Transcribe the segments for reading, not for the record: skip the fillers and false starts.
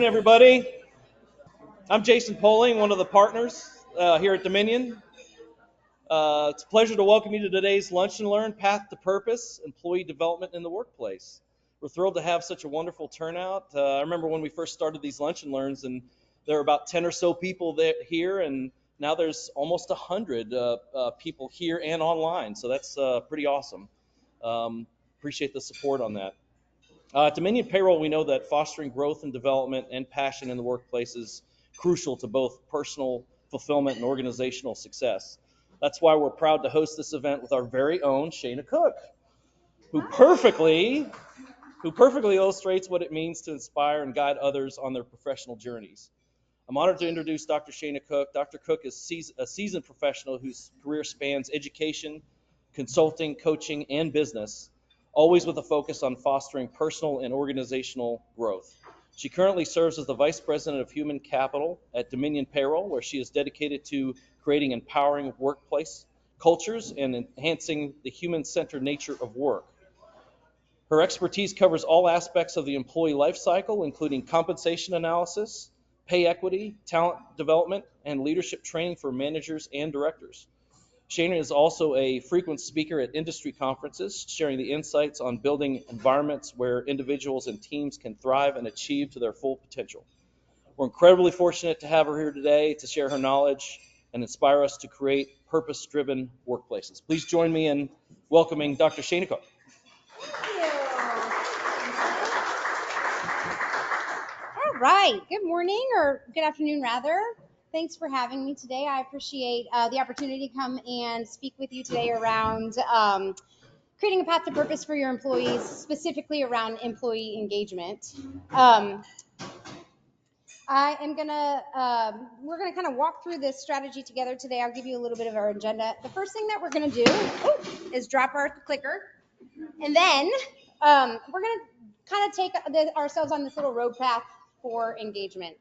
afternoon, everybody. I'm Jason Poling, one of the partners here at Dominion. It's a pleasure to welcome you to today's Lunch and Learn Path to Purpose Employee Development in the Workplace. We're thrilled to have such a wonderful turnout. I remember when we first started these Lunch and Learns, and there were about 10 or so people here, and now there's almost 100 people here and online. So that's pretty awesome. Appreciate the support on that. At Dominion Payroll, we know that fostering growth and development and passion in the workplace is crucial to both personal fulfillment and organizational success. That's why we're proud to host this event with our very own Shayna Cook, who perfectly illustrates what it means to inspire and guide others on their professional journeys. I'm honored to introduce Dr. Shayna Cook. Dr. Cook is a seasoned professional whose career spans education, consulting, coaching, and business, always with a focus on fostering personal and organizational growth. She currently serves as the Vice President of Human Capital at Dominion Payroll, where she is dedicated to creating empowering workplace cultures and enhancing the human-centered nature of work. Her expertise covers all aspects of the employee life cycle, including compensation analysis, pay equity, talent development, and leadership training for managers and directors. Shana is also a frequent speaker at industry conferences, sharing the insights on building environments where individuals and teams can thrive and achieve to their full potential. We're incredibly fortunate to have her here today to share her knowledge and inspire us to create purpose-driven workplaces. Please join me in welcoming Dr. Shana Cook. All right. Good morning, or good afternoon, rather. Thanks for having me today. I appreciate the opportunity to come and speak with you today around creating a path to purpose for your employees, specifically around employee engagement. We're gonna kind of walk through this strategy together today. I'll give you a little bit of our agenda. The first thing that we're gonna do is drop our clicker, and then we're gonna kind of take ourselves on this little road path for engagement.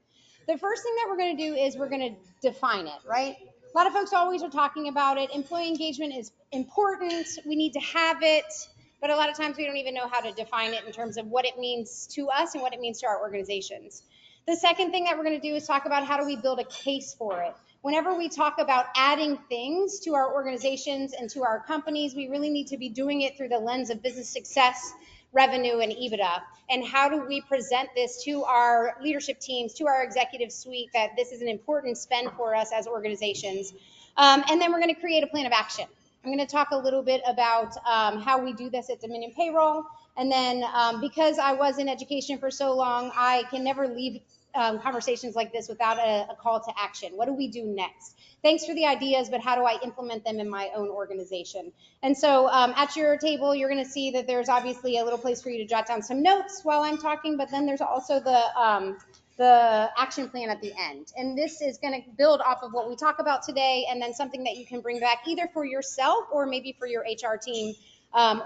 The first thing that we're going to do is we're going to define it, right? A lot of folks always are talking about it. Employee engagement is important. We need to have it, but a lot of times we don't even know how to define it in terms of what it means to us and what it means to our organizations. The second thing that we're going to do is talk about how do we build a case for it. Whenever we talk about adding things to our organizations and to our companies, we really need to be doing it through the lens of business success, revenue, and EBITDA. And how do we present this to our leadership teams, to our executive suite, that this is an important spend for us as organizations. And then we're going to create a plan of action. I'm going to talk a little bit about how we do this at Dominion Payroll. And then because I was in education for so long, I can never leave conversations like this without a call to action. What do we do next? Thanks for the ideas, but how do I implement them in my own organization? And so at your table, you're going to see that there's obviously a little place for you to jot down some notes while I'm talking, but then there's also the action plan at the end. And this is going to build off of what we talk about today, and then something that you can bring back either for yourself or maybe for your HR team,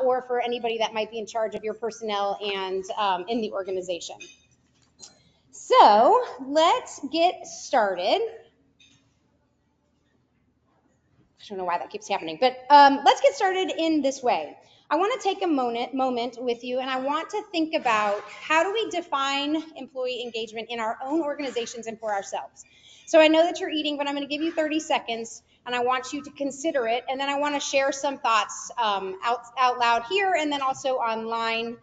or for anybody that might be in charge of your personnel and in the organization. So let's get started. I don't know why that keeps happening, but let's get started in this way. I want to take a moment with you, and I want to think about how do we define employee engagement in our own organizations and for ourselves. So I know that you're eating, but I'm going to give you 30 seconds, and I want you to consider it, and then I want to share some thoughts out loud here and then also online.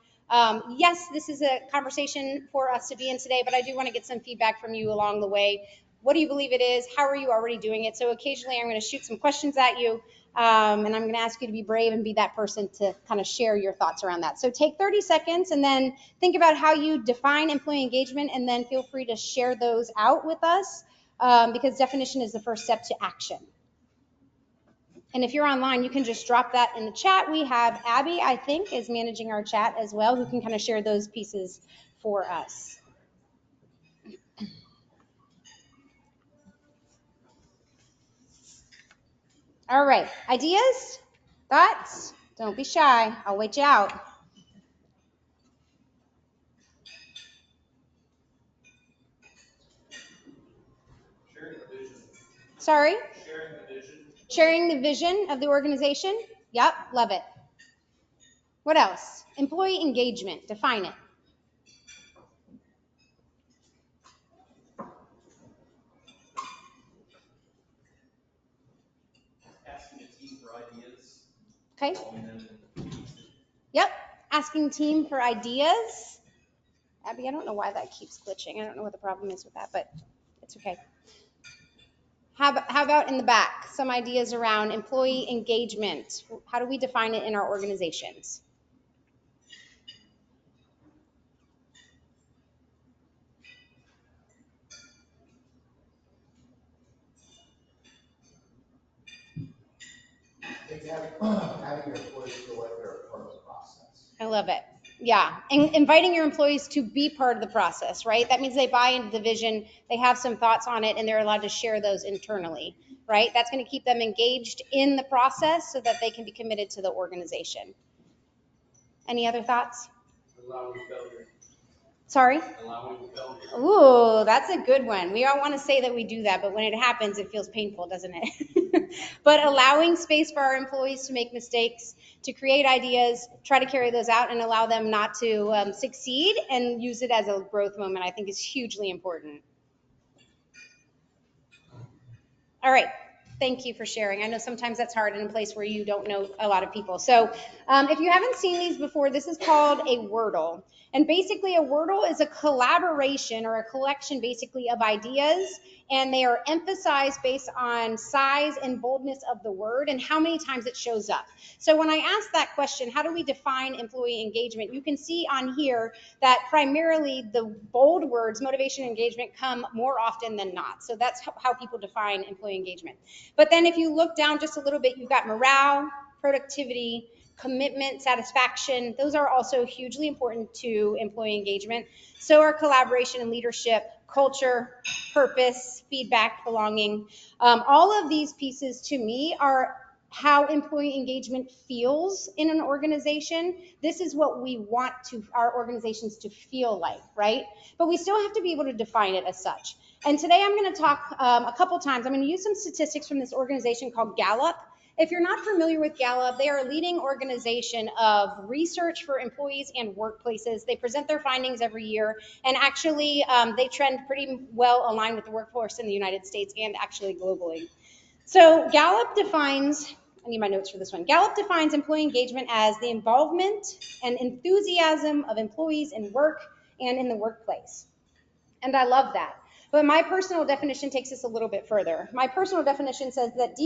Yes, this is a conversation for us to be in today, but I do want to get some feedback from you along the way. What do you believe it is? How are you already doing it? So occasionally I'm going to shoot some questions at you, and I'm going to ask you to be brave and be that person to kind of share your thoughts around that. So take 30 seconds and then think about how you define employee engagement, and then feel free to share those out with us, because definition is the first step to action. And if you're online, you can just drop that in the chat. We have Abby, I think, is managing our chat as well, who can kind of share those pieces for us. All right, ideas, thoughts? Don't be shy. I'll wait you out. Sharing the vision. Sorry? Sharing the vision. Sharing the vision of the organization? Yep, love it. What else? Employee engagement, define it. Okay. Yep. Asking team for ideas. Abby, I don't know why that keeps glitching. I don't know what the problem is with that, but it's okay. How about in the back, some ideas around employee engagement? How do we define it in our organizations? Having your employees feel like they're a part of the process. I love it. Yeah, and inviting your employees to be part of the process, right? That means they buy into the vision, they have some thoughts on it, and they're allowed to share those internally, right? That's going to keep them engaged in the process so that they can be committed to the organization. Any other thoughts? Allowing failure. Sorry? Allowing failure. Ooh, that's a good one. We all want to say that we do that, but when it happens, it feels painful, doesn't it? But allowing space for our employees to make mistakes, to create ideas, try to carry those out, and allow them not to succeed and use it as a growth moment, I think is hugely important. All right. Thank you for sharing. I know sometimes that's hard in a place where you don't know a lot of people. So if you haven't seen these before, this is called a Wordle. And basically, a Wordle is a collaboration or a collection basically of ideas, and they are emphasized based on size and boldness of the word and how many times it shows up. So when I ask that question, how do we define employee engagement? You can see on here that primarily the bold words, motivation and engagement, come more often than not. So that's how people define employee engagement. But then if you look down just a little bit, you've got morale, productivity, commitment, satisfaction. Those are also hugely important to employee engagement. So are collaboration and leadership, culture, purpose, feedback, belonging. All of these pieces to me are how employee engagement feels in an organization. This is what we want to our organizations to feel like, right? But we still have to be able to define it as such. And today I'm going to talk a couple times. I'm going to use some statistics from this organization called Gallup. If you're not familiar with Gallup, they are a leading organization of research for employees and workplaces. They present their findings every year, and actually they trend pretty well aligned with the workforce in the United States and actually globally. So Gallup defines, I need my notes for this one. Gallup defines employee engagement as the involvement and enthusiasm of employees in work and in the workplace. And I love that. But my personal definition takes this a little bit further. My personal definition says that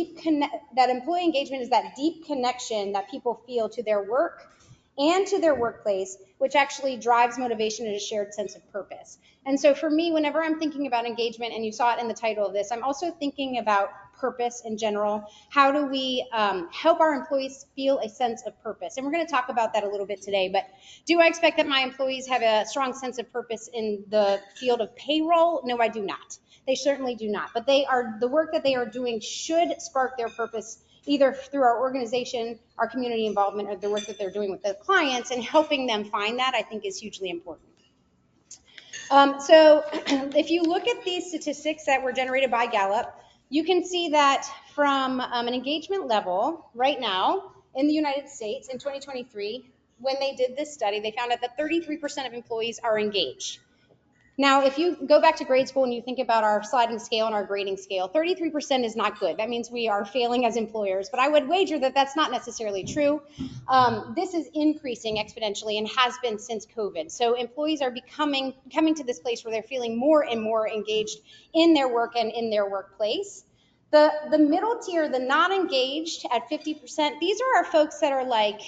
that employee engagement is that deep connection that people feel to their work and to their workplace, which actually drives motivation and a shared sense of purpose. And so for me, whenever I'm thinking about engagement, and you saw it in the title of this, I'm also thinking about purpose in general. How do we help our employees feel a sense of purpose? And we're going to talk about that a little bit today. But do I expect that my employees have a strong sense of purpose in the field of payroll? No, I do not. They certainly do not. But the work that they are doing should spark their purpose either through our organization, our community involvement, or the work that they're doing with the clients, and helping them find that, I think, is hugely important. So if you look at these statistics that were generated by Gallup, you can see that from an engagement level right now in the United States in 2023, when they did this study, they found out that 33% of employees are engaged. Now, if you go back to grade school and you think about our sliding scale and our grading scale, 33% is not good. That means we are failing as employers, but I would wager that that's not necessarily true. This is increasing exponentially and has been since COVID. So employees are coming to this place where they're feeling more and more engaged in their work and in their workplace. The middle tier, the non-engaged at 50%, these are our folks that are like,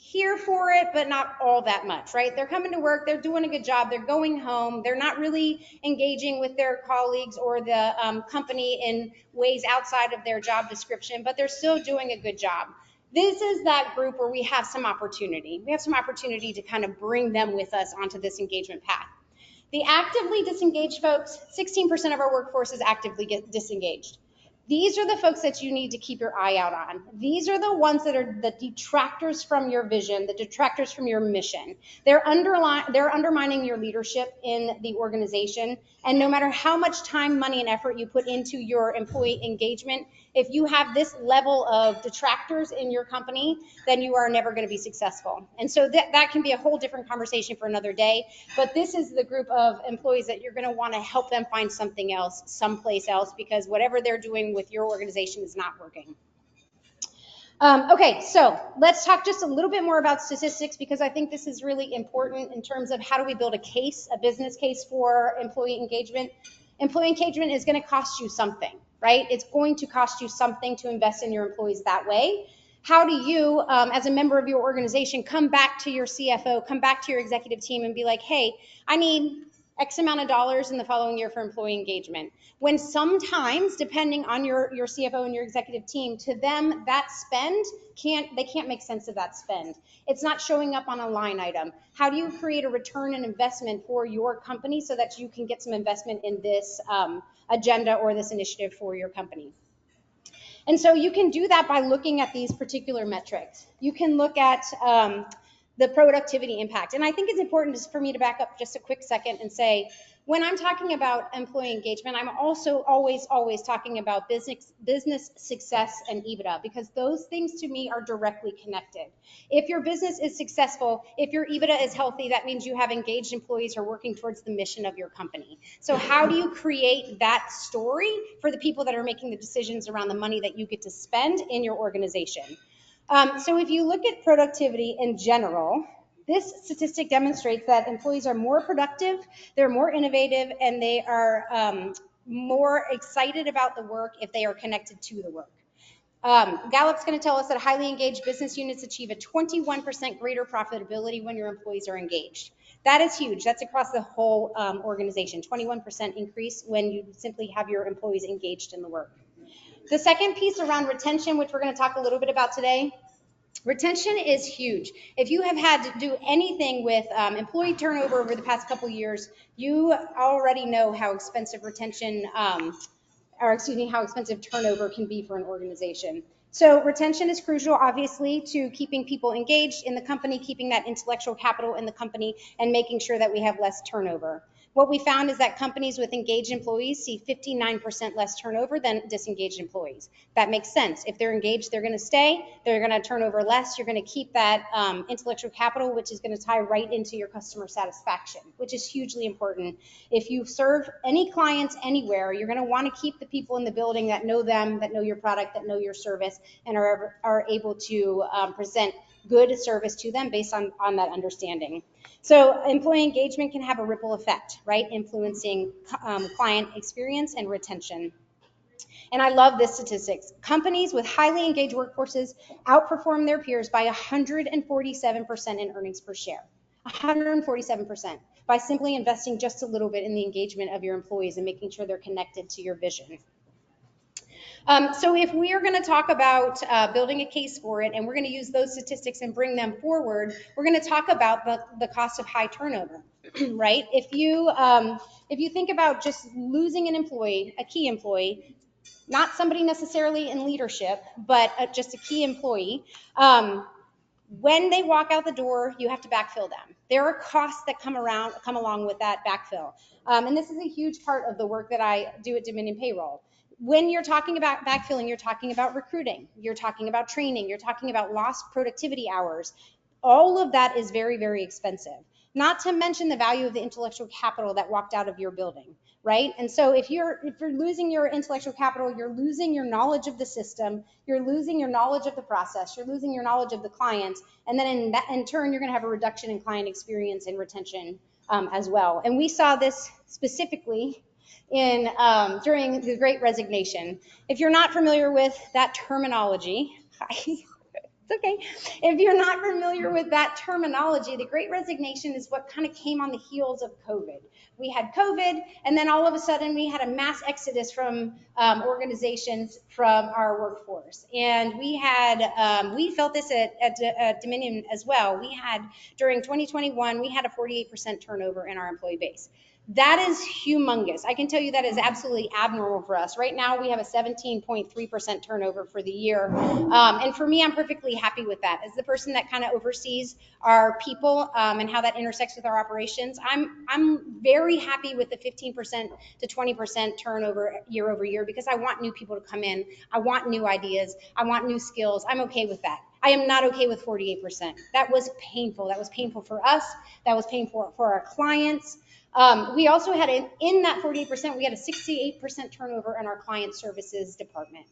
here for it, but not all that much, right? They're coming to work, they're doing a good job, they're going home, they're not really engaging with their colleagues or the company in ways outside of their job description, but they're still doing a good job. This is that group where we have some opportunity. We have some opportunity to kind of bring them with us onto this engagement path. The actively disengaged folks, 16% of our workforce is actively disengaged. These are the folks that you need to keep your eye out on. These are the ones that are the detractors from your vision, the detractors from your mission. They're undermining your leadership in the organization. And no matter how much time, money, and effort you put into your employee engagement, if you have this level of detractors in your company, then you are never going to be successful. And so that can be a whole different conversation for another day. But this is the group of employees that you're going to want to help them find something else, someplace else, because whatever they're doing with your organization is not working. Okay, so let's talk just a little bit more about statistics because I think this is really important in terms of how do we build a case, a business case for employee engagement. Employee engagement is going to cost you something, right? It's going to cost you something to invest in your employees that way. How do you, as a member of your organization, come back to your CFO, come back to your executive team and be like, hey, I need X amount of dollars in the following year for employee engagement? When sometimes, depending on your CFO and your executive team, to them that spend can't make sense of that spend. It's not showing up on a line item. How do you create a return and investment for your company so that you can get some investment in this agenda or this initiative for your company? And so you can do that by looking at these particular metrics. You can look at the productivity impact. And I think it's important just for me to back up just a quick second and say, when I'm talking about employee engagement, I'm also always talking about business success and EBITDA, because those things to me are directly connected. If your business is successful, if your EBITDA is healthy, that means you have engaged employees who are working towards the mission of your company. So how do you create that story for the people that are making the decisions around the money that you get to spend in your organization? So if you look at productivity in general, this statistic demonstrates that employees are more productive, they're more innovative, and they are more excited about the work if they are connected to the work. Gallup's going to tell us that highly engaged business units achieve a 21% greater profitability when your employees are engaged. That is huge. That's across the whole organization, 21% increase when you simply have your employees engaged in the work. The second piece around retention, which we're going to talk a little bit about today, retention is huge. If you have had to do anything with employee turnover over the past couple years, you already know how expensive retention, how expensive turnover can be for an organization. So retention is crucial, obviously, to keeping people engaged in the company, keeping that intellectual capital in the company, and making sure that we have less turnover. What we found is that companies with engaged employees see 59% less turnover than disengaged employees. That makes sense. If they're engaged, they're going to stay. They're going to turn over less. You're going to keep that intellectual capital, which is going to tie right into your customer satisfaction, which is hugely important. If you serve any clients anywhere, you're going to want to keep the people in the building that know them, that know your product, that know your service, and are able to present good service to them based on that understanding. So employee engagement can have a ripple effect, right? Influencing client experience and retention. And I love this statistics. Companies with highly engaged workforces outperform their peers by 147% in earnings per share. 147% by simply investing just a little bit in the engagement of your employees and making sure they're connected to your vision. So if we are going to talk about building a case for it, and we're going to use those statistics and bring them forward, we're going to talk about the cost of high turnover, right? If you think about just losing an employee, a key employee, not somebody necessarily in leadership, but just a key employee, when they walk out the door, you have to backfill them. There are costs that come along with that backfill. And this is a huge part of the work that I do at Dominion Payroll. When you're talking about backfilling, you're talking about recruiting, you're talking about training, you're talking about lost productivity hours. All of that is very, very expensive. Not to mention the value of the intellectual capital that walked out of your building, right? And so if you're losing your intellectual capital, you're losing your knowledge of the system, you're losing your knowledge of the process, you're losing your knowledge of the client, and then in turn, you're going to have a reduction in client experience and retention as well. And we saw this specifically in during the Great Resignation. If you're not familiar with that terminology, it's okay. If you're not familiar with that terminology, the Great Resignation is what kind of came on the heels of COVID. We had COVID, and then all of a sudden we had a mass exodus from organizations from our workforce. And we felt this at Dominion as well. We had, during 2021, we had a 48% turnover in our employee base. That is humongous. I can tell you that is absolutely abnormal for us. Right now, we have a 17.3% turnover for the year. And for me, I'm perfectly happy with that. As the person that kind of oversees our people and how that intersects with our operations, I'm very happy with the 15% to 20% turnover year over year, because I want new people to come in. I want new ideas. I want new skills. I'm okay with that. I am not okay with 48%. That was painful. That was painful for us. That was painful for our clients. We also had in that 48%, we had a 68% turnover in our client services department.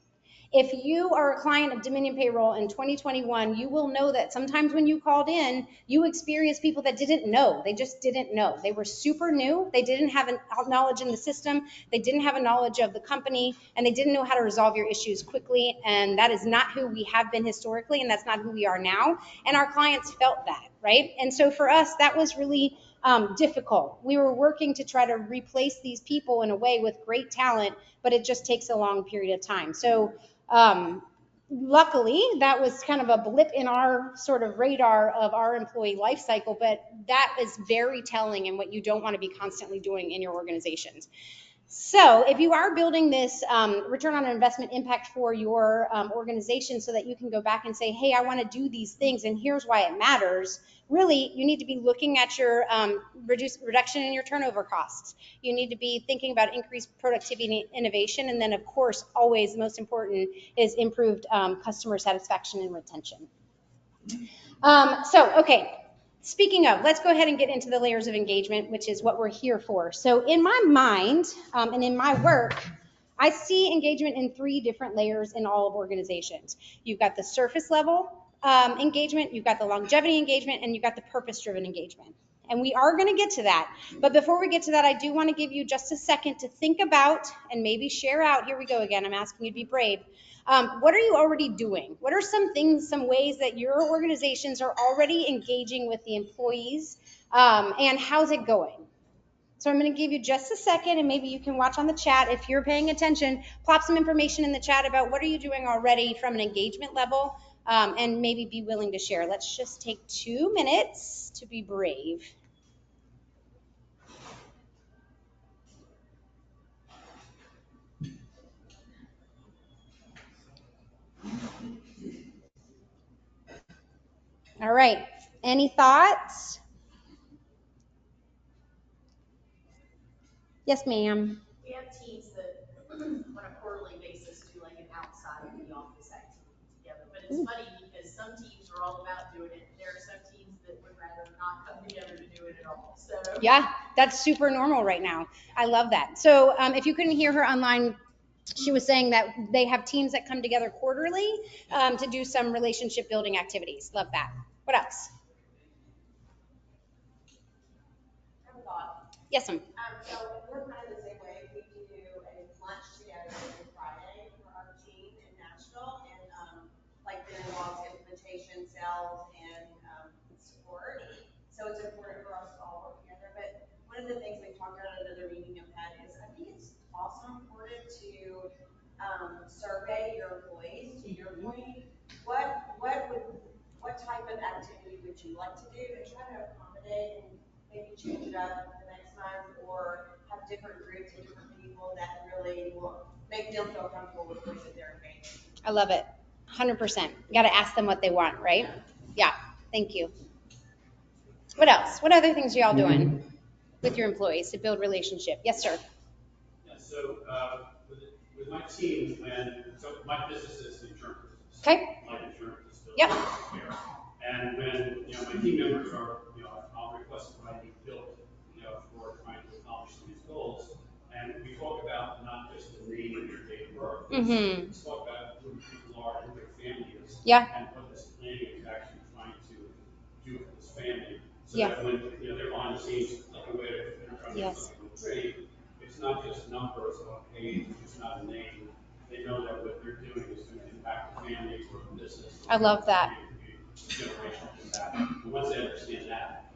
If you are a client of Dominion Payroll in 2021, you will know that sometimes when you called in, you experienced people that didn't know. They just didn't know. They were super new. They didn't have a knowledge in the system. They didn't have a knowledge of the company, and they didn't know how to resolve your issues quickly. And that is not who we have been historically, and that's not who we are now. And our clients felt that, right? And so for us, that was really difficult. We were working to try to replace these people in a way with great talent, but it just takes a long period of time. So luckily, that was kind of a blip in our sort of radar of our employee life cycle, but that is very telling and what you don't want to be constantly doing in your organizations. So if you are building this return on investment impact for your organization so that you can go back and say, hey, I want to do these things and here's why it matters, really you need to be looking at your reduction in your turnover costs. You need to be thinking about increased productivity and innovation. And then of course, always the most important is improved customer satisfaction and retention. Okay, speaking of, let's go ahead and get into the layers of engagement, which is what we're here for. So in my mind and in my work, I see engagement in three different layers in all of organizations. You've got the surface level engagement, you've got the longevity engagement, and you've got the purpose-driven engagement. And we are going to get to that. But before we get to that, I do want to give you just a second to think about and maybe share out. Here we go again. I'm asking you to be brave. What are you already doing? What are some things, some ways that your organizations are already engaging with the employees? And how's it going? So I'm going to give you just a second, and maybe you can watch on the chat if you're paying attention. Plop some information in the chat about what are you doing already from an engagement level, and maybe be willing to share. Let's just take 2 minutes to be brave. All right. Any thoughts? Yes, ma'am. We have teams that on a quarterly basis do like an outside of the office activity together. But it's funny because some teams are all about doing it. There are some teams that would rather not come together to do it at all. So yeah, that's super normal right now. I love that. So if you couldn't hear her online, she was saying that they have teams that come together quarterly to do some relationship building activities. Love that. What else? I have a thought. Yes, ma'am. So we're kind of the same way. We do a lunch together every Friday for our team in Nashville, and like that involves implementation, sales, and support. So it's important for us to all work together. But one of the things we talked about at another meeting I've had is I think it's also important to survey your employees. To your point, what type of activity would you like to do, and try to accommodate and maybe change it up the next month, or have different groups of different people that really will make them feel comfortable with the way that they're engaged. I love it. 100%. You got to ask them what they want, right? Yeah. Thank you. What else? What other things are y'all doing with your employees to build relationship? Yes, sir. Yeah, so with my team, so my business is the insurance business. Okay. Life insurance is still Yep. there. And when my team members are, I'll request what I need built, for trying to accomplish these goals. And we talk about not just the name of your date of birth. Mm-hmm. Let's talk about who people are, who their family is, Yeah. and what this planning is actually trying to do for this family. So Yeah. that when they're behind the scenes, like a way they're trying to do Yes. something with trade, it's not just numbers on a page, it's not a name. They know that what they're doing is going to impact the family or the business. I love that. Generational impact. And once they understand that,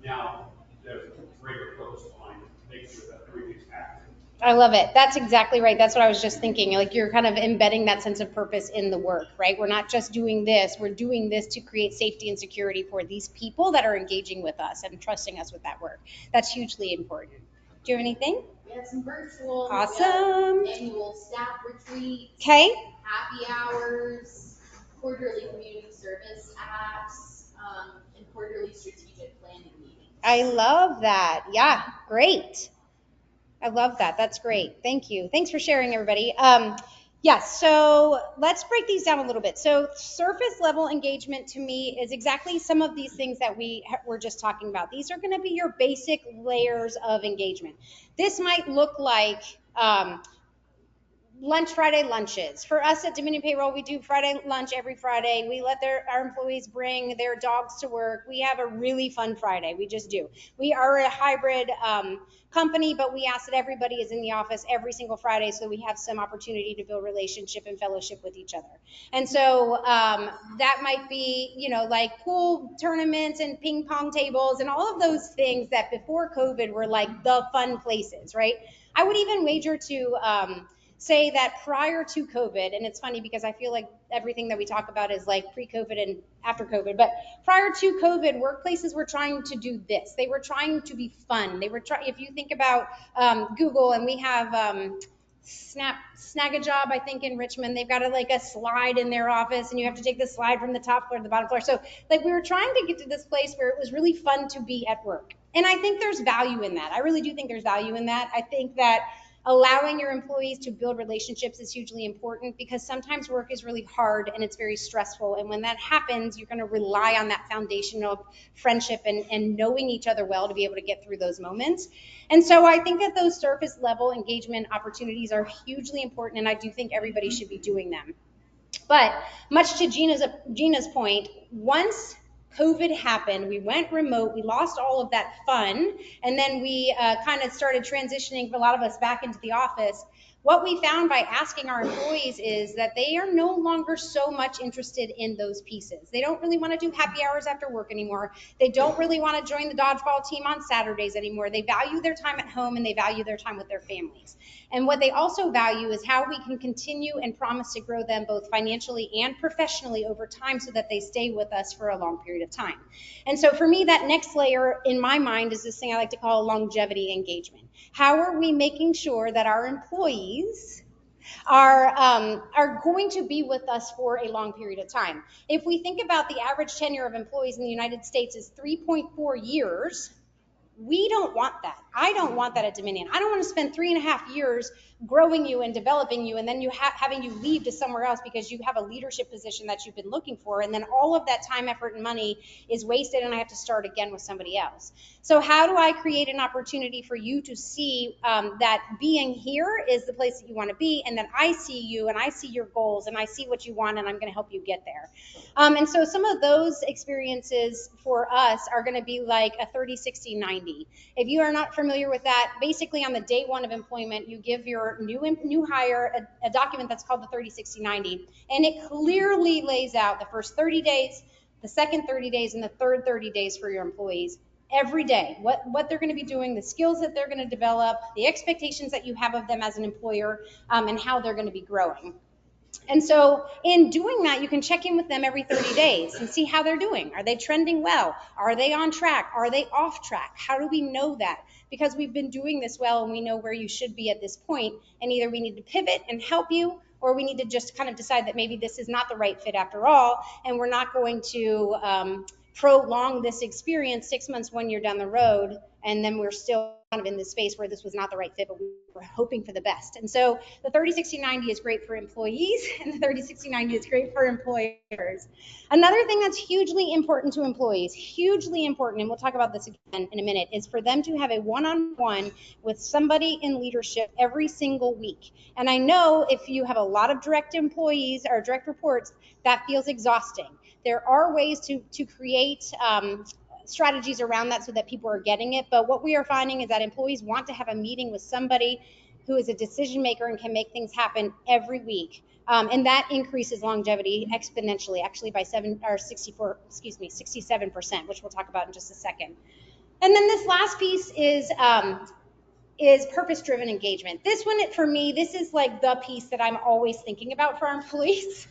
now there's a greater purpose behind it, making sure that everything's accurate. I love it. That's exactly right. That's what I was just thinking. Like you're kind of embedding that sense of purpose in the work, right? We're not just doing this, we're doing this to create safety and security for these people that are engaging with us and trusting us with that work. That's hugely important. Do you have anything? We have some virtual. Awesome. Annual staff retreats. Okay. Happy hours, quarterly community service apps, and quarterly strategic planning meetings. I love that. Yeah, great. I love that. That's great. Thank you. Thanks for sharing, everybody. Yes, so let's break these down a little bit. So surface level engagement to me is exactly some of these things that we were just talking about. These are going to be your basic layers of engagement. This might look like Friday lunches. For us at Dominion Payroll, we do Friday lunch every Friday. We let our employees bring their dogs to work. We have a really fun Friday. We just do. We are a hybrid company, but we ask that everybody is in the office every single Friday so we have some opportunity to build relationship and fellowship with each other. And so that might be, like pool tournaments and ping pong tables and all of those things that before COVID were like the fun places, right? I would even wager to say that prior to COVID, and it's funny because I feel like everything that we talk about is like pre-COVID and after COVID, but prior to COVID, workplaces were trying to do this. They were trying to be fun. They were if you think about Google, and we have Snag a Job, I think in Richmond, they've got like a slide in their office, and you have to take the slide from the top floor to the bottom floor. So like we were trying to get to this place where it was really fun to be at work. And I think there's value in that. I really do think there's value in that. I think that allowing your employees to build relationships is hugely important because sometimes work is really hard and it's very stressful. And when that happens, you're going to rely on that foundation of friendship and knowing each other well to be able to get through those moments. And so I think that those surface level engagement opportunities are hugely important, and I do think everybody should be doing them. But much to Gina's point, once COVID happened, we went remote, we lost all of that fun, and then we kind of started transitioning a lot of us back into the office. What we found by asking our employees is that they are no longer so much interested in those pieces. They don't really want to do happy hours after work anymore. They don't really want to join the dodgeball team on Saturdays anymore. They value their time at home and they value their time with their families. And what they also value is how we can continue and promise to grow them both financially and professionally over time so that they stay with us for a long period of time. And so for me, that next layer in my mind is this thing I like to call longevity engagement. How are we making sure that our employees are going to be with us for a long period of time? If we think about the average tenure of employees in the United States is 3.4 years, we don't want that. I don't want that at Dominion. I don't want to spend 3.5 years growing you and developing you, and then having you leave to somewhere else because you have a leadership position that you've been looking for, and then all of that time, effort, and money is wasted, and I have to start again with somebody else. So how do I create an opportunity for you to see that being here is the place that you want to be, and that I see you, and I see your goals, and I see what you want, and I'm going to help you get there. And so some of those experiences for us are going to be like a 30, 60, 90. If you are not familiar with that, basically on the day one of employment, you give your new hire a document that's called the 30, 60, 90, and it clearly lays out the first 30 days, the second 30 days, and the third 30 days for your employees. Every day, what they're going to be doing, the skills that they're going to develop, the expectations that you have of them as an employer, and how they're going to be growing. And so in doing that, you can check in with them every 30 days and see how they're doing. Are they trending well? Are they on track? Are they off track? How do we know that? Because we've been doing this well and we know where you should be at this point, and either we need to pivot and help you, or we need to just kind of decide that maybe this is not the right fit after all, and we're not going to prolong this experience 6 months, 1 year down the road, and then we're still kind of in this space where this was not the right fit, but we were hoping for the best. And so the 30, 60, 90 is great for employees, and the 30, 60, 90 is great for employers. Another thing that's hugely important to employees, hugely important, and we'll talk about this again in a minute, is for them to have a one-on-one with somebody in leadership every single week. And I know if you have a lot of direct employees or direct reports, that feels exhausting. There are ways to create strategies around that so that people are getting it. But what we are finding is that employees want to have a meeting with somebody who is a decision maker and can make things happen every week. And that increases longevity exponentially, actually by 67%, which we'll talk about in just a second. And then this last piece is purpose-driven engagement. This one, for me, this is like the piece that I'm always thinking about for our employees.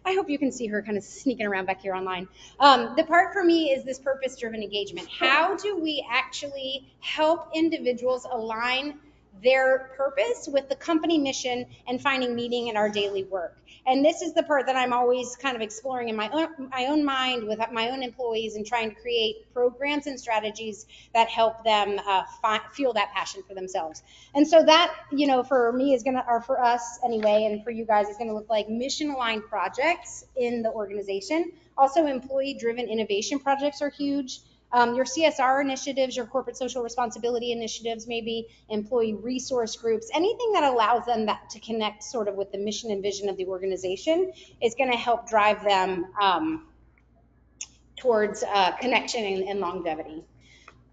I hope you can see her kind of sneaking around back here online. The part for me is this purpose-driven engagement. How do we actually help individuals align their purpose with the company mission and finding meaning in our daily work? And this is the part that I'm always kind of exploring in my own mind with my own employees and trying to create programs and strategies that help them feel that passion for themselves. And so that, for me is or for us anyway, and for you guys, is gonna look like mission-aligned projects in the organization. Also, employee-driven innovation projects are huge. Your CSR initiatives, your corporate social responsibility initiatives, maybe employee resource groups, anything that allows them to connect sort of with the mission and vision of the organization is going to help drive them towards connection and longevity.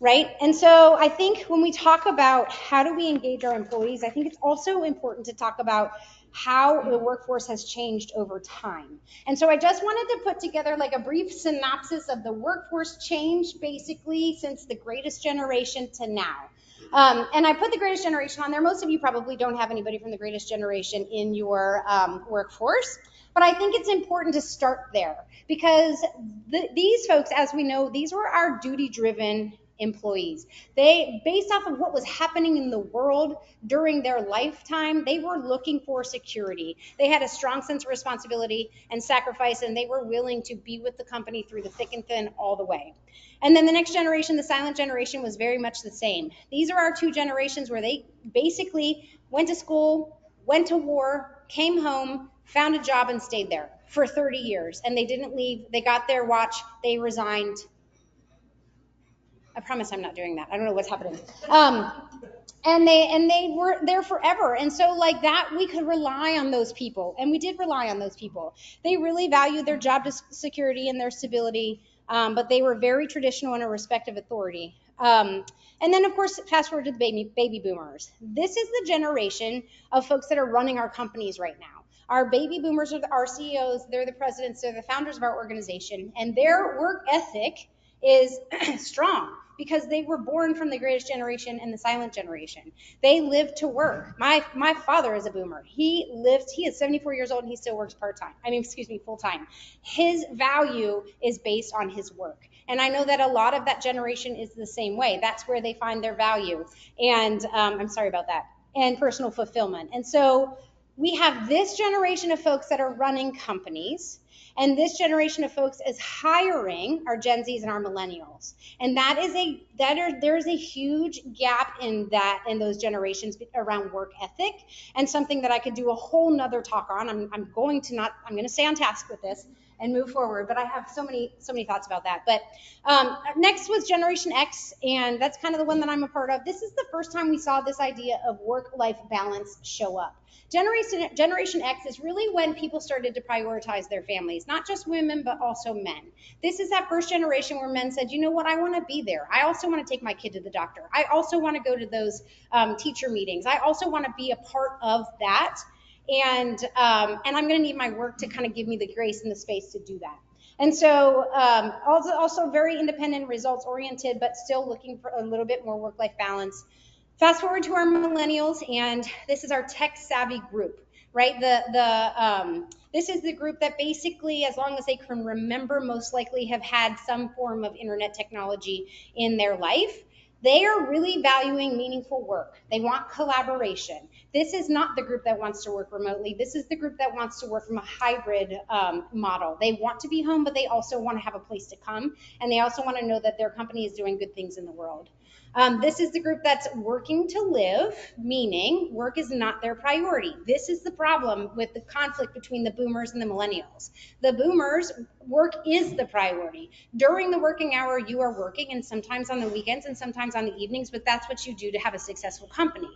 Right? And so I think when we talk about how do we engage our employees, I think it's also important to talk about how the workforce has changed over time. And so I just wanted to put together like a brief synopsis of the workforce change basically since the greatest generation to now. And I put the greatest generation on there. Most of you probably don't have anybody from the greatest generation in your workforce. But I think it's important to start there because these folks, as we know, these were our duty-driven employees. They, based off of what was happening in the world during their lifetime, they were looking for security. They had a strong sense of responsibility and sacrifice, and they were willing to be with the company through the thick and thin all the way. And then the next generation, the silent generation, was very much the same. These are our two generations where they basically went to school, went to war, came home, found a job, and stayed there for 30 years. And they didn't leave. They got their watch. They resigned. I promise I'm not doing that. I don't know what's happening. And they were there forever. And so like that, we could rely on those people. And we did rely on those people. They really valued their job security and their stability, but they were very traditional in a respect of authority. And then, of course, fast forward to the baby boomers. This is the generation of folks that are running our companies right now. Our baby boomers are our CEOs. They're the presidents. They're the founders of our organization. And their work ethic is strong because they were born from the greatest generation and the silent generation. They live to work. My father is a boomer. He is 74 years old and he still works full time. His value is based on his work. And I know that a lot of that generation is the same way. That's where they find their value. And I'm sorry about that. And personal fulfillment. And so we have this generation of folks that are running companies, and this generation of folks is hiring our Gen Zs and our millennials. And there's a huge gap in those generations around work ethic, and something that I could do a whole nother talk on. I'm going to stay on task with this and move forward, but I have so many thoughts about that. But next was Generation X, and that's kind of the one that I'm a part of. This is the first time we saw this idea of work-life balance show up. Generation X is really when people started to prioritize their families, not just women, but also men. This is that first generation where men said, you know what, I want to be there. I also want to take my kid to the doctor. I also want to go to those teacher meetings. I also want to be a part of that. And I'm going to need my work to kind of give me the grace and the space to do that. And so also very independent, results oriented, but still looking for a little bit more work-life balance. Fast forward to our millennials, and this is our tech-savvy group, right? This is the group that basically, as long as they can remember, most likely have had some form of internet technology in their life. They are really valuing meaningful work. They want collaboration. This is not the group that wants to work remotely. This is the group that wants to work from a hybrid model. They want to be home, but they also want to have a place to come, and they also want to know that their company is doing good things in the world. This is the group that's working to live, meaning work is not their priority. This is the problem with the conflict between the boomers and the millennials. The boomers, work is the priority. During the working hour, you are working, and sometimes on the weekends and sometimes on the evenings, but that's what you do to have a successful company.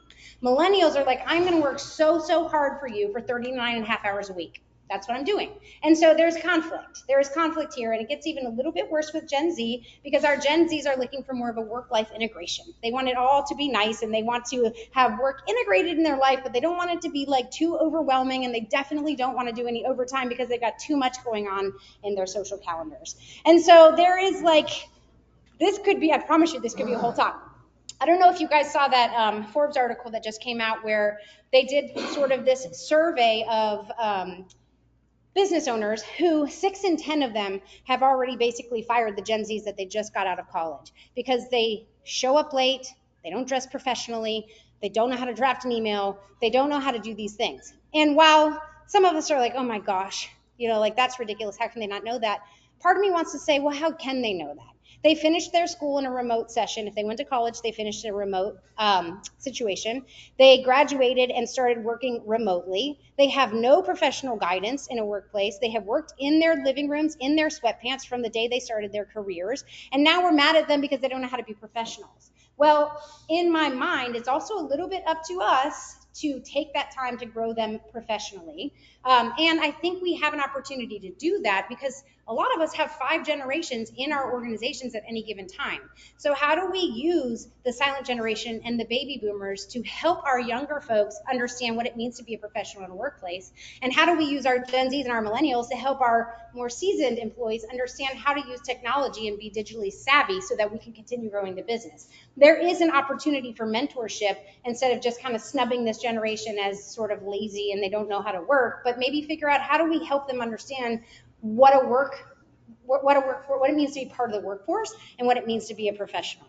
Millennials are like, I'm going to work so hard for you for 39 and a half hours a week. That's what I'm doing. And so there's conflict. There is conflict here, and it gets even a little bit worse with Gen Z because our Gen Zs are looking for more of a work-life integration. They want it all to be nice, and they want to have work integrated in their life, but they don't want it to be like too overwhelming, and they definitely don't want to do any overtime because they've got too much going on in their social calendars. And so there is like, I promise you, this could be a whole talk. I don't know if you guys saw that Forbes article that just came out where they did sort of this survey of business owners who 6 in 10 of them have already basically fired the Gen Zs that they just got out of college because they show up late, they don't dress professionally, they don't know how to draft an email, they don't know how to do these things. And while some of us are like, oh my gosh, like that's ridiculous, how can they not know that? Part of me wants to say, well, how can they know that? They finished their school in a remote session. If they went to college, they finished in a remote situation. They graduated and started working remotely. They have no professional guidance in a workplace. They have worked in their living rooms, in their sweatpants from the day they started their careers. And now we're mad at them because they don't know how to be professionals. Well, in my mind, it's also a little bit up to us to take that time to grow them professionally. And I think we have an opportunity to do that because a lot of us have 5 generations in our organizations at any given time. So how do we use the silent generation and the baby boomers to help our younger folks understand what it means to be a professional in a workplace? And how do we use our Gen Zs and our millennials to help our more seasoned employees understand how to use technology and be digitally savvy so that we can continue growing the business? There is an opportunity for mentorship instead of just kind of snubbing this generation as sort of lazy and they don't know how to work, but maybe figure out how do we help them understand what it means to be part of the workforce and what it means to be a professional.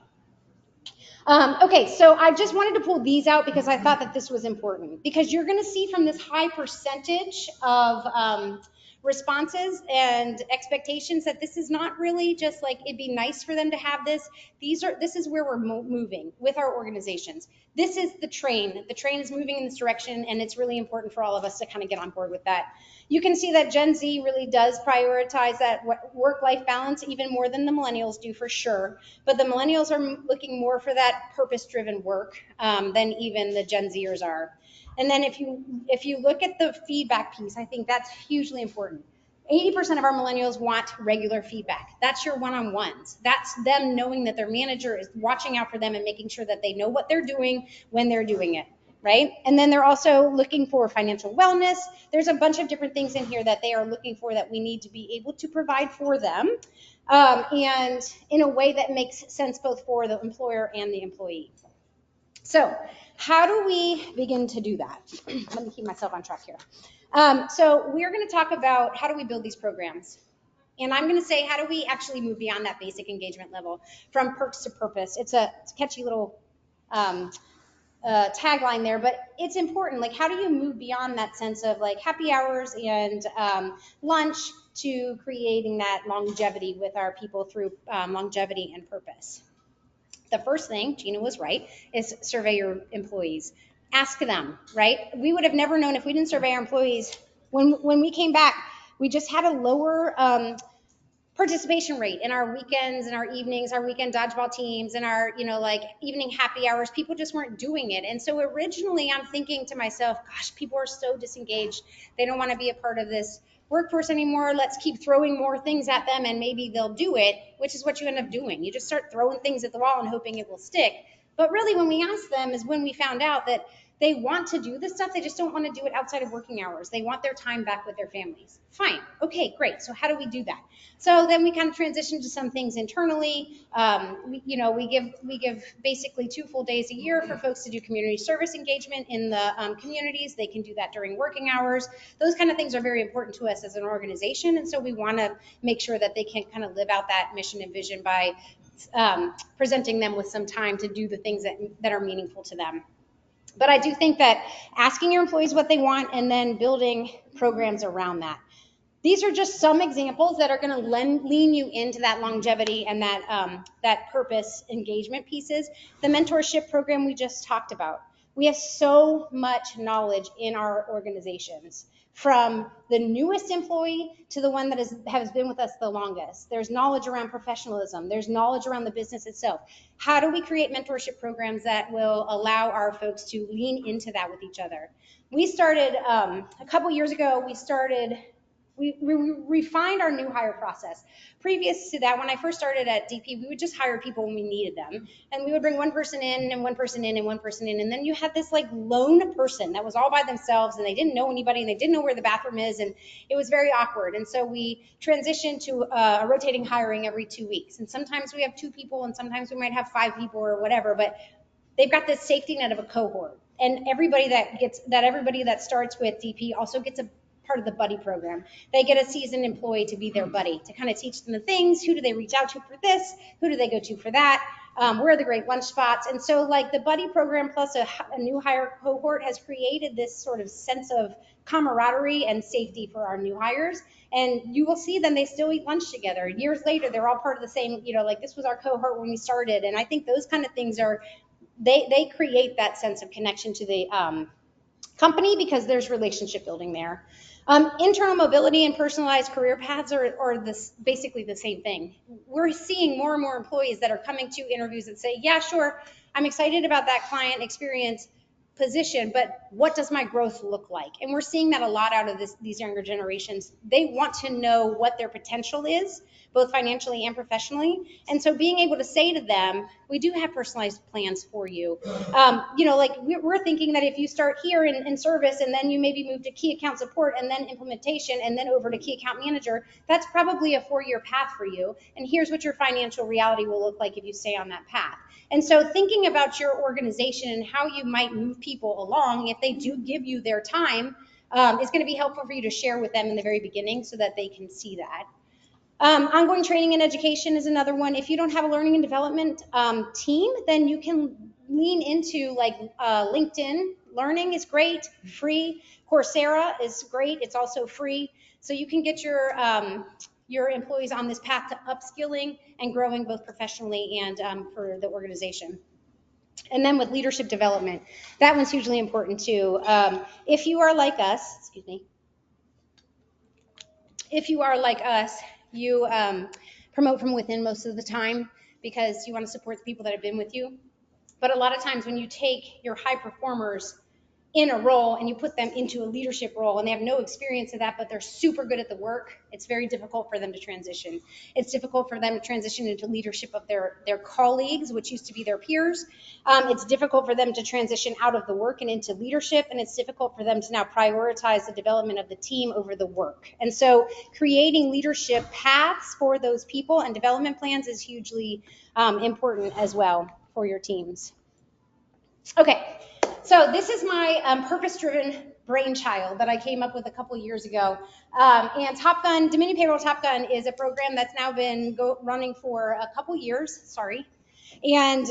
Okay, so I just wanted to pull these out because I thought that this was important, because you're going to see from this high percentage of responses and expectations that this is not really just like it'd be nice for them to have this. This is where we're moving with our organizations. This is the train. The train is moving in this direction, and it's really important for all of us to kind of get on board with that. You can see that Gen Z really does prioritize that work-life balance even more than the millennials do, for sure. But the millennials are looking more for that purpose-driven work than even the Gen Zers are. And then if you look at the feedback piece, I think that's hugely important. 80% of our millennials want regular feedback. That's your one-on-ones. That's them knowing that their manager is watching out for them and making sure that they know what they're doing when they're doing it, right? And then they're also looking for financial wellness. There's a bunch of different things in here that they are looking for that we need to be able to provide for them, and in a way that makes sense both for the employer and the employee. So how do we begin to do that? Let me keep myself on track here. So we're going to talk about how do we build these programs. And I'm going to say, how do we actually move beyond that basic engagement level from perks to purpose? It's a catchy little tagline there, but it's important. Like, how do you move beyond that sense of like happy hours and lunch to creating that longevity with our people through longevity and purpose? The first thing, Gina was right, is survey your employees. Ask them, right? We would have never known if we didn't survey our employees. When we came back, we just had a lower participation rate in our weekends and our evenings, our weekend dodgeball teams and our, like evening happy hours. People just weren't doing it. And so originally I'm thinking to myself, gosh, people are so disengaged. They don't want to be a part of this workforce anymore. Let's keep throwing more things at them and maybe they'll do it, which is what you end up doing. You just start throwing things at the wall and hoping it will stick. But really when we asked them is when we found out that they want to do this stuff. They just don't want to do it outside of working hours. They want their time back with their families. Fine. Okay, great. So how do we do that? So then we kind of transition to some things internally. We give basically 2 full days a year for folks to do community service engagement in the communities. They can do that during working hours. Those kind of things are very important to us as an organization. And so we want to make sure that they can kind of live out that mission and vision by presenting them with some time to do the things that are meaningful to them. But I do think that asking your employees what they want and then building programs around that. These are just some examples that are going to lean you into that longevity and that purpose engagement pieces. The mentorship program we just talked about. We have so much knowledge in our organizations, from the newest employee to the one that has been with us the longest. There's knowledge around professionalism. There's knowledge around the business itself. How do we create mentorship programs that will allow our folks to lean into that with each other? We started a couple years ago, we refined our new hire process. Previous to that, when I first started at DP, we would just hire people when we needed them. And we would bring one person in and one person in and one person in. And then you had this like lone person that was all by themselves and they didn't know anybody and they didn't know where the bathroom is. And it was very awkward. And so we transitioned to a rotating hiring every 2 weeks. And sometimes we have 2 people and sometimes we might have 5 people or whatever, but they've got this safety net of a cohort. And everybody that starts with DP also gets a part of the buddy program. They get a seasoned employee to be their buddy, to kind of teach them the things. Who do they reach out to for this? Who do they go to for that? Where are the great lunch spots? And so like the buddy program plus a new hire cohort has created this sort of sense of camaraderie and safety for our new hires. And you will see them, they still eat lunch together. Years later, they're all part of the same, like this was our cohort when we started. And I think those kind of things they create that sense of connection to the company because there's relationship building there. Internal mobility and personalized career paths are basically the same thing. We're seeing more and more employees that are coming to interviews that say, yeah, sure, I'm excited about that client experience position, but what does my growth look like? And we're seeing that a lot out of these younger generations. They want to know what their potential is, both financially and professionally. And so being able to say to them, we do have personalized plans for you. Like we're thinking that if you start here in service and then you maybe move to key account support and then implementation and then over to key account manager, that's probably a 4-year path for you. And here's what your financial reality will look like if you stay on that path. And so thinking about your organization and how you might move people along, if they do give you their time, is going to be helpful for you to share with them in the very beginning so that they can see that. Ongoing training and education is another one. If you don't have a learning and development team, then you can lean into like LinkedIn. Learning is great, free. Coursera is great. It's also free. So you can get your employees on this path to upskilling and growing both professionally and for the organization. And then with leadership development, that one's hugely important too. If you are like us, you promote from within most of the time because you want to support the people that have been with you. But a lot of times when you take your high performers in a role and you put them into a leadership role and they have no experience of that, but they're super good at the work, it's very difficult for them to transition. It's difficult for them to transition into leadership of their colleagues, which used to be their peers. It's difficult for them to transition out of the work and into leadership, and it's difficult for them to now prioritize the development of the team over the work. And so creating leadership paths for those people and development plans is hugely important as well for your teams. Okay, so this is my purpose-driven brainchild that I came up with a couple years ago. And Dominion Payroll Top Gun is a program that's now been running for a couple years, and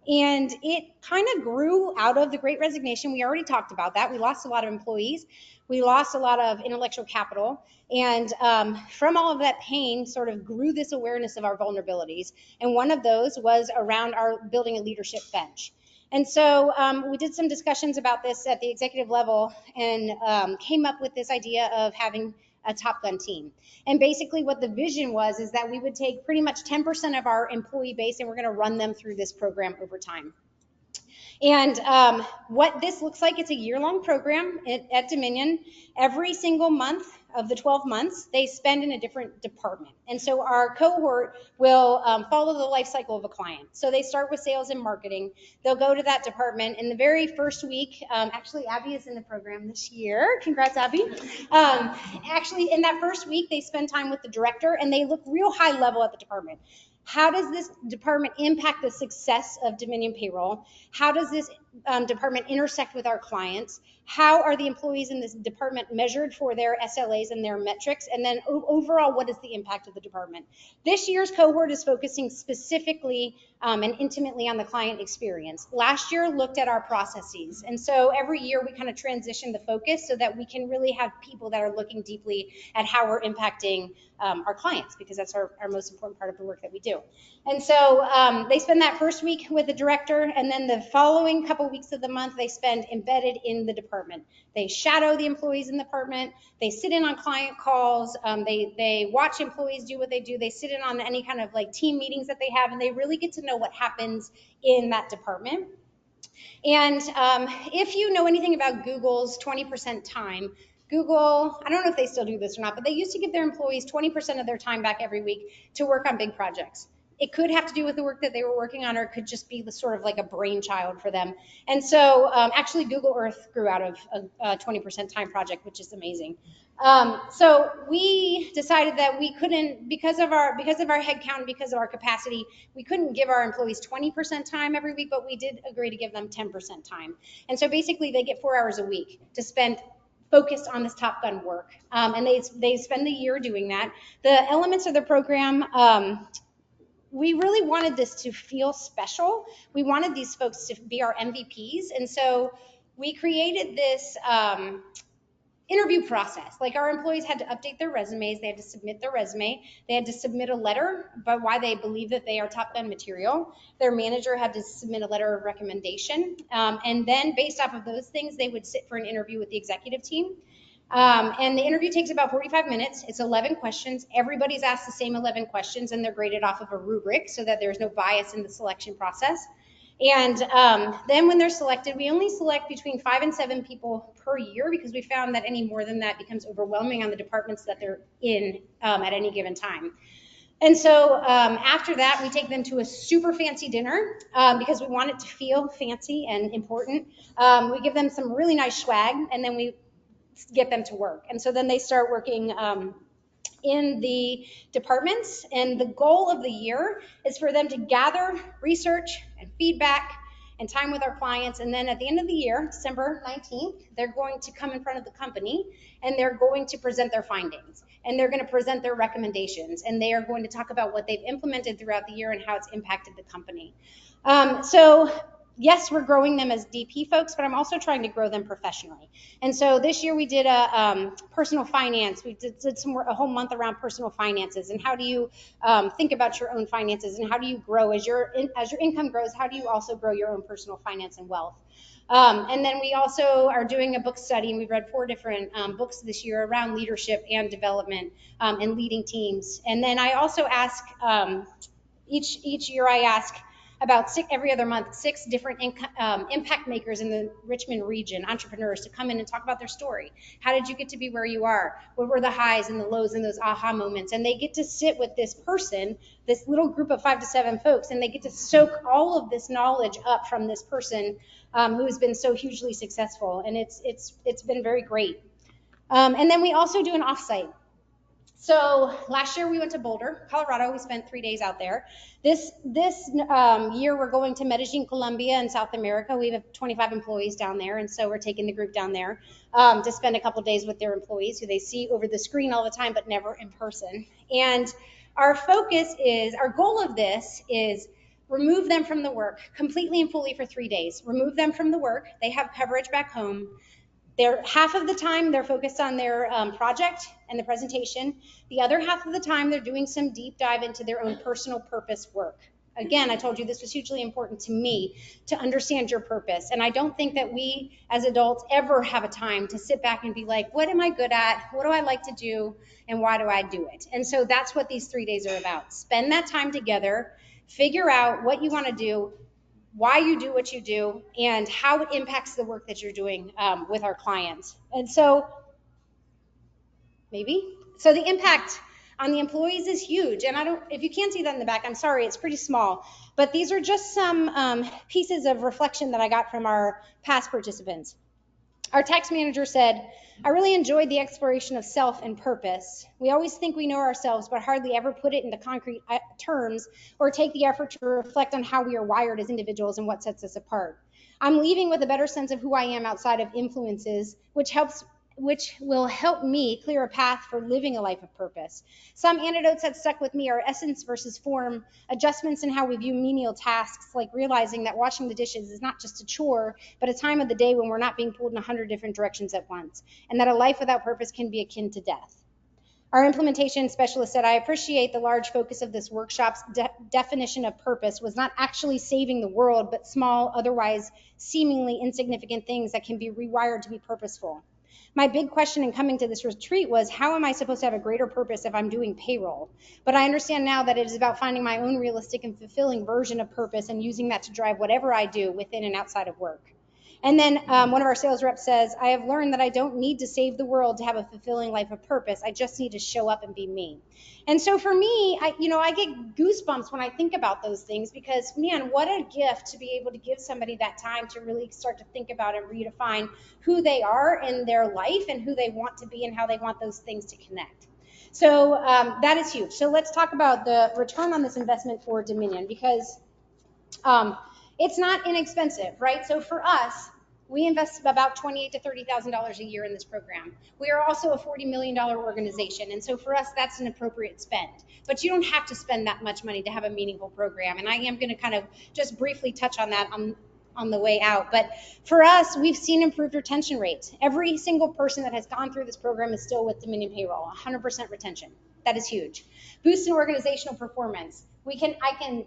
it kind of grew out of the Great Resignation. We already talked about that. We lost a lot of employees. We lost a lot of intellectual capital. And from all of that pain sort of grew this awareness of our vulnerabilities. And one of those was around our building a leadership bench. And so we did some discussions about this at the executive level and came up with this idea of having a Top Gun team. And basically what the vision was is that we would take pretty much 10% of our employee base and we're going to run them through this program over time. And what this looks like, it's a year-long program at Dominion. Every single month of the 12 months, they spend in a different department. And so our cohort will follow the life cycle of a client. So they start with sales and marketing. They'll go to that department. In the very first week, actually, Abby is in the program this year. Congrats, Abby. Actually, in that first week, they spend time with the director, and they look real high level at the department. How does this department impact the success of Dominion Payroll? How does this department intersect with our clients? How are the employees in this department measured for their SLAs and their metrics? And then overall, what is the impact of the department? This year's cohort is focusing specifically and intimately on the client experience. Last year looked at our processes. And so every year we kind of transition the focus so that we can really have people that are looking deeply at how we're impacting our clients, because that's our most important part of the work that we do. And so they spend that first week with the director, and then the following couple weeks of the month, they spend embedded in the department. They shadow the employees in the department. They sit in on client calls. They watch employees do what they do. They sit in on any kind of like team meetings that they have, and they really get to know what happens in that department. And if you know anything about Google's 20% time, Google, I don't know if they still do this or not, but they used to give their employees 20% of their time back every week to work on big projects. It could have to do with the work that they were working on, or it could just be the sort of like a brainchild for them. And so actually Google Earth grew out of a 20% time project, which is amazing. So we decided that we couldn't, because of our head count, because of our capacity, we couldn't give our employees 20% time every week, but we did agree to give them 10% time. And so basically they get 4 hours a week to spend focused on this Top Gun work. And they spend the year doing that. The elements of the program, we really wanted this to feel special. We wanted these folks to be our MVPs. And so we created this interview process. Like our employees had to update their resumes, they had to submit their resume, they had to submit a letter about why they believe that they are Top Gun material. Their manager had to submit a letter of recommendation. And then based off of those things, they would sit for an interview with the executive team. And the interview takes about 45 minutes. It's 11 questions. Everybody's asked the same 11 questions, and they're graded off of a rubric so that there's no bias in the selection process. And then when they're selected, we only select between 5 and 7 people per year because we found that any more than that becomes overwhelming on the departments that they're in at any given time. And so after that, we take them to a super fancy dinner because we want it to feel fancy and important. We give them some really nice swag, and then we get them to work. And so then they start working in the departments. And the goal of the year is for them to gather research and feedback and time with our clients. And then at the end of the year, December 19th, they're going to come in front of the company and they're going to present their findings and they're going to present their recommendations and they are going to talk about what they've implemented throughout the year and how it's impacted the company. So yes, we're growing them as DP folks, but I'm also trying to grow them professionally. And so this year we did a personal finance. We did a whole month around personal finances and how do you think about your own finances and how do you grow as your income grows, how do you also grow your own personal finance and wealth? And then we also are doing a book study, and we've read 4 different books this year around leadership and development and leading teams. And then I also ask, each year I ask about every other month, 6 different impact makers in the Richmond region, entrepreneurs, to come in and talk about their story. How did you get to be where you are? What were the highs and the lows and those aha moments? And they get to sit with this person, this little group of 5 to 7 folks, and they get to soak all of this knowledge up from this person who has been so hugely successful. And it's been very great. And then we also do an offsite. So last year we went to Boulder, Colorado. We spent 3 days out there. This year we're going to Medellin, Colombia, in South America. We have 25 employees down there, and so we're taking the group down there to spend a couple days with their employees who they see over the screen all the time, but never in person. And our goal of this is remove them from the work completely and fully for 3 days. Remove them from the work. They have coverage back home. Half of the time they're focused on their project and the presentation. The other half of the time they're doing some deep dive into their own personal purpose work. Again, I told you this was hugely important to me to understand your purpose. And I don't think that we as adults ever have a time to sit back and be like, what am I good at? What do I like to do? And why do I do it? And so that's what these 3 days are about. Spend that time together, figure out what you want to do, why you do what you do, and how it impacts the work that you're doing with our clients. And so the impact on the employees is huge. And if you can't see that in the back, I'm sorry, it's pretty small. But these are just some pieces of reflection that I got from our past participants. Our tax manager said, I really enjoyed the exploration of self and purpose. We always think we know ourselves, but hardly ever put it into concrete terms or take the effort to reflect on how we are wired as individuals and what sets us apart. I'm leaving with a better sense of who I am outside of influences, which will help me clear a path for living a life of purpose. Some antidotes that stuck with me are essence versus form, adjustments in how we view menial tasks, like realizing that washing the dishes is not just a chore, but a time of the day when we're not being pulled in 100 different directions at once, and that a life without purpose can be akin to death. Our implementation specialist said, I appreciate the large focus of this workshop's definition of purpose was not actually saving the world, but small, otherwise seemingly insignificant things that can be rewired to be purposeful. My big question in coming to this retreat was, how am I supposed to have a greater purpose if I'm doing payroll? But I understand now that it is about finding my own realistic and fulfilling version of purpose and using that to drive whatever I do within and outside of work. And then one of our sales reps says, I have learned that I don't need to save the world to have a fulfilling life of purpose. I just need to show up and be me. And so for me, I get goosebumps when I think about those things because, man, what a gift to be able to give somebody that time to really start to think about and redefine who they are in their life and who they want to be and how they want those things to connect. So that is huge. So let's talk about the return on this investment for Dominion because it's not inexpensive, right? So for us, We invest about $28,000 to $30,000 a year in this program. We are also a $40 million organization, and so for us, that's an appropriate spend. But you don't have to spend that much money to have a meaningful program, and I am going to kind of just briefly touch on that on the way out. But for us, we've seen improved retention rates. Every single person that has gone through this program is still with Dominion Payroll, 100% retention. That is huge. Boost in organizational performance. I can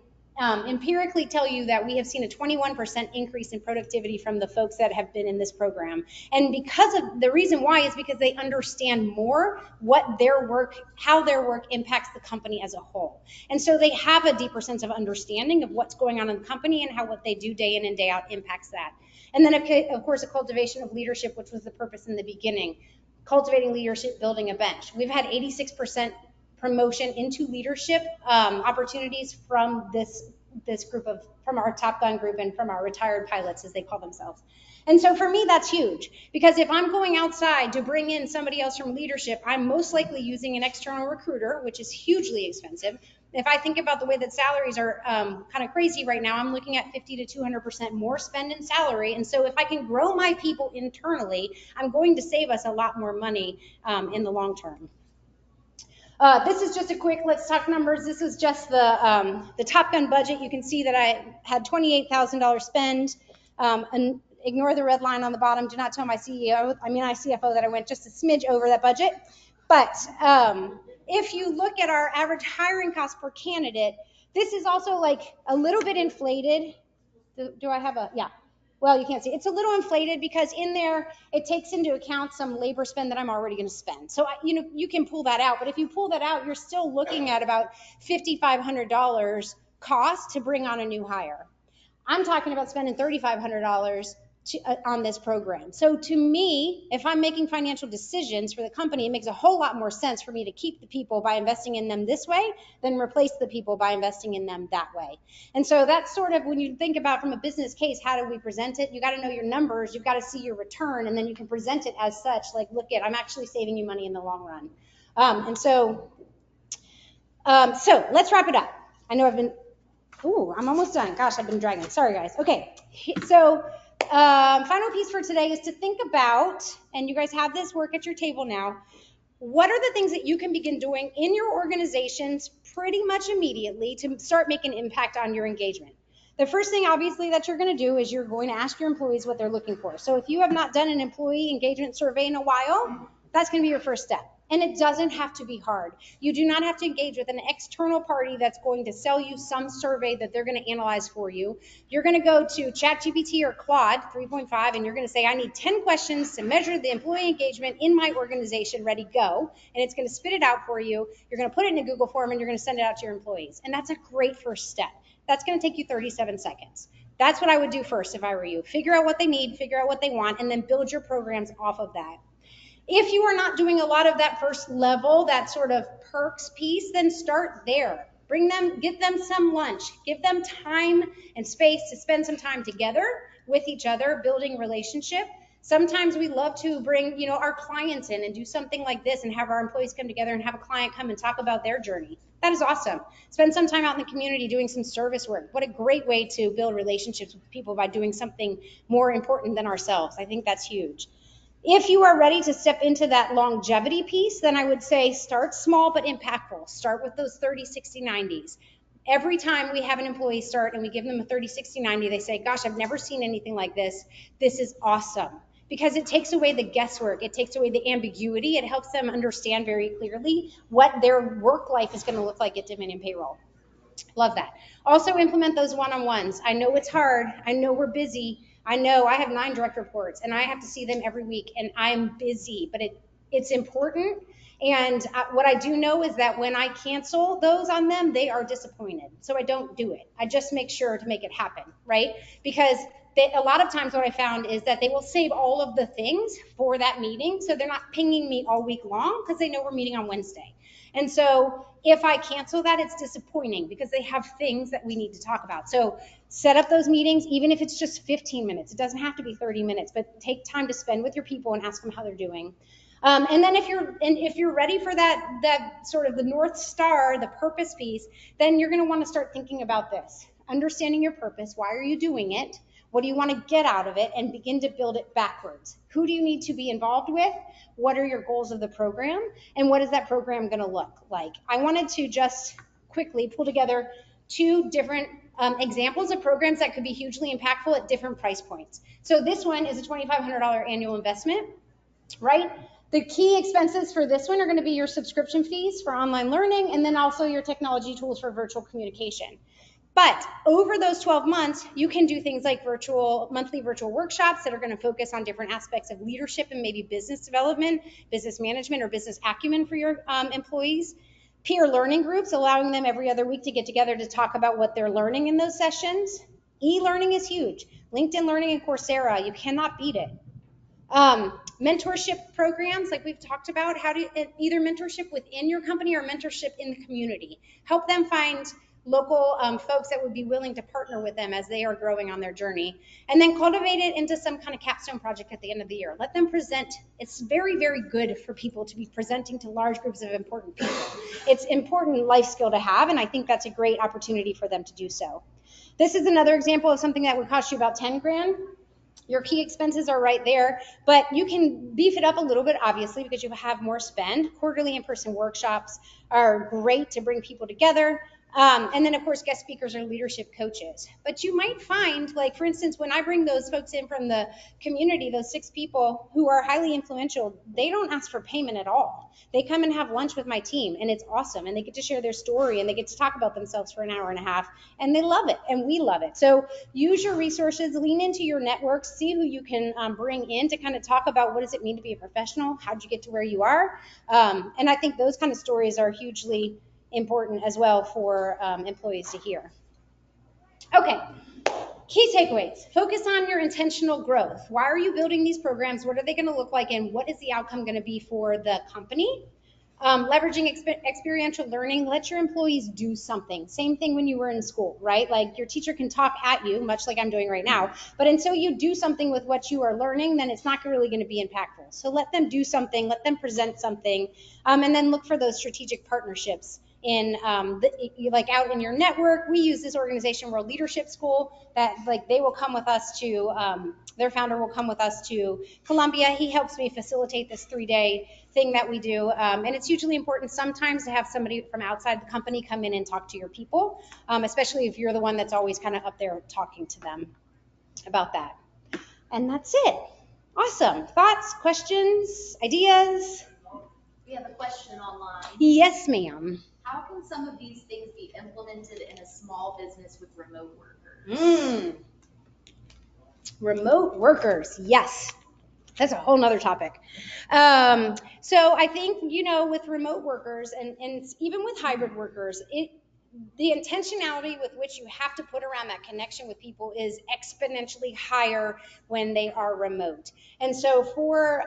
empirically tell you that we have seen a 21% increase in productivity from the folks that have been in this program. And because of the reason why is because they understand more what their work, how their work impacts the company as a whole. And so they have a deeper sense of understanding of what's going on in the company and how what they do day in and day out impacts that. And then, of course, a cultivation of leadership, which was the purpose in the beginning. Cultivating leadership, building a bench. We've had 86% promotion into leadership opportunities from this group from our Top Gun group and from our retired pilots, as they call themselves. And so for me, that's huge, because if I'm going outside to bring in somebody else from leadership, I'm most likely using an external recruiter, which is hugely expensive. If I think about the way that salaries are kind of crazy right now, I'm looking at 50 to 200% more spend in salary. And so if I can grow my people internally, I'm going to save us a lot more money in the long term. This is just a quick, let's talk numbers. This is just the Top Gun budget. You can see that I had $28,000 spend. And ignore the red line on the bottom. Do not tell my CFO that I went just a smidge over that budget. But if you look at our average hiring cost per candidate, this is also like a little bit inflated. Do I have yeah. Well, you can't see. It's a little inflated because in there, it takes into account some labor spend that I'm already going to spend. So, you can pull that out. But if you pull that out, you're still looking at about $5,500 cost to bring on a new hire. I'm talking about spending $3,500 on this program. So to me, if I'm making financial decisions for the company, it makes a whole lot more sense for me to keep the people by investing in them this way than replace the people by investing in them that way. And so that's sort of when you think about from a business case, how do we present it? You got to know your numbers, you've got to see your return, and then you can present it as such, like, look at, I'm actually saving you money in the long run. So let's wrap it up. I know I'm almost done. Gosh, I've been dragging. Sorry, guys. Okay, so final piece for today is to think about, and you guys have this work at your table now, what are the things that you can begin doing in your organizations pretty much immediately to start making an impact on your engagement? The first thing, obviously, that you're going to do is you're going to ask your employees what they're looking for. So if you have not done an employee engagement survey in a while, that's going to be your first step. And it doesn't have to be hard. You do not have to engage with an external party that's going to sell you some survey that they're going to analyze for you. You're going to go to ChatGPT or Claude 3.5, and you're going to say, I need 10 questions to measure the employee engagement in my organization, ready, go. And it's going to spit it out for you. You're going to put it in a Google form, and you're going to send it out to your employees. And that's a great first step. That's going to take you 37 seconds. That's what I would do first if I were you. Figure out what they need, figure out what they want, and then build your programs off of that. If you are not doing a lot of that first level, that sort of perks piece, then start there. Give them some lunch, give them time and space to spend some time together with each other, building relationship. Sometimes we love to bring, our clients in and do something like this and have our employees come together and have a client come and talk about their journey. That is awesome. Spend some time out in the community doing some service work. What a great way to build relationships with people by doing something more important than ourselves. I think that's huge. If you are ready to step into that longevity piece, then I would say start small but impactful. Start with those 30, 60, 90s. Every time we have an employee start and we give them a 30, 60, 90, they say, gosh, I've never seen anything like this. This is awesome. Because it takes away the guesswork. It takes away the ambiguity. It helps them understand very clearly what their work life is going to look like at Dominion Payroll. Love that. Also implement those one-on-ones. I know it's hard. I know we're busy. I know I have 9 direct reports and I have to see them every week and I'm busy, but it's important. And what I do know is that when I cancel those on them, they are disappointed. So I don't do it. I just make sure to make it happen, right? Because a lot of times what I found is that they will save all of the things for that meeting. So they're not pinging me all week long because they know we're meeting on Wednesday. And so if I cancel that, it's disappointing because they have things that we need to talk about. So set up those meetings, even if it's just 15 minutes. It doesn't have to be 30 minutes, but take time to spend with your people and ask them how they're doing. And then if you're ready for that sort of the North Star, the purpose piece, then you're going to want to start thinking about this. Understanding your purpose. Why are you doing it? What do you want to get out of it? And begin to build it backwards. Who do you need to be involved with? What are your goals of the program? And what is that program going to look like? I wanted to just quickly pull together two different examples of programs that could be hugely impactful at different price points. So this one is a $2,500 annual investment, right? The key expenses for this one are going to be your subscription fees for online learning, and then also your technology tools for virtual communication. But over those 12 months, you can do things like monthly virtual workshops that are going to focus on different aspects of leadership and maybe business development, business management, or business acumen for your employees. Peer learning groups, allowing them every other week to get together to talk about what they're learning in those sessions. E-learning is huge. LinkedIn Learning and Coursera, you cannot beat it. Mentorship programs, like we've talked about, how do you, either mentorship within your company or mentorship in the community. Help them find local folks that would be willing to partner with them as they are growing on their journey. And then cultivate it into some kind of capstone project at the end of the year. Let them present. It's very, very good for people to be presenting to large groups of important people. It's important life skill to have, and I think that's a great opportunity for them to do so. This is another example of something that would cost you about 10 grand. Your key expenses are right there, but you can beef it up a little bit, obviously, because you have more spend. Quarterly in-person workshops are great to bring people together. And then, of course, guest speakers are leadership coaches. But you might find, like, for instance, when I bring those folks in from the community, those 6 people who are highly influential, they don't ask for payment at all. They come and have lunch with my team, and it's awesome. And they get to share their story, and they get to talk about themselves for an hour and a half, and they love it, and we love it. So use your resources, lean into your networks, see who you can bring in to kind of talk about what does it mean to be a professional, how'd you get to where you are. And I think those kind of stories are hugely important as well for employees to hear. Okay, key takeaways. Focus on your intentional growth. Why are you building these programs? What are they going to look like, and what is the outcome going to be for the company? Leveraging experiential learning, let your employees do something. Same thing when you were in school, right? Like your teacher can talk at you, much like I'm doing right now, but until you do something with what you are learning, then it's not really going to be impactful. So let them do something, let them present something, and then look for those strategic partnerships in like out in your network. We use this organization, World Leadership School, that like they will come with us to their founder will come with us to Columbia. He helps me facilitate this 3-day thing that we do, and it's hugely important sometimes to have somebody from outside the company come in and talk to your people, especially if you're the one that's always kind of up there talking to them about that. And that's it. Awesome. Thoughts, questions, ideas? We have a question online. Yes, ma'am. How can some of these things be implemented in a small business with remote workers? Remote workers, yes. That's a whole nother topic. So I think, with remote workers and even with hybrid workers, the intentionality with which you have to put around that connection with people is exponentially higher when they are remote. And so for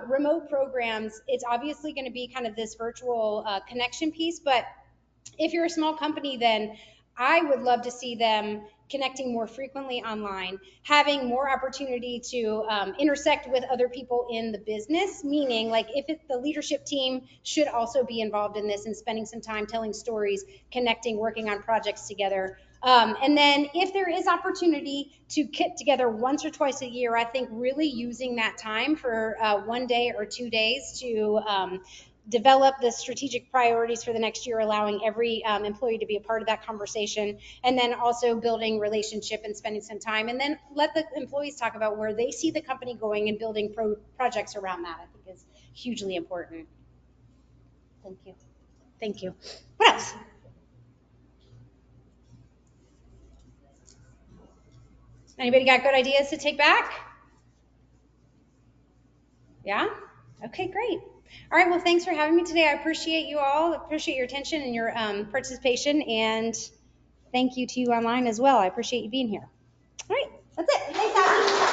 remote programs, it's obviously going to be kind of this virtual connection piece, but if you're a small company, then I would love to see them connecting more frequently online, having more opportunity to intersect with other people in the business, meaning like if the leadership team should also be involved in this and spending some time telling stories, connecting, working on projects together. And then if there is opportunity to get together once or twice a year, I think really using that time for 1 day or 2 days to develop the strategic priorities for the next year, allowing every employee to be a part of that conversation, and then also building relationship and spending some time, and then let the employees talk about where they see the company going and building projects around that. I think is hugely important. Thank you. Thank you. What else? Anybody got good ideas to take back? Yeah? Okay, great. All right, well, thanks for having me today. I appreciate you all. I appreciate your attention and your participation, and thank you to you online as well. I appreciate you being here. All right, that's it. Thanks, Abby.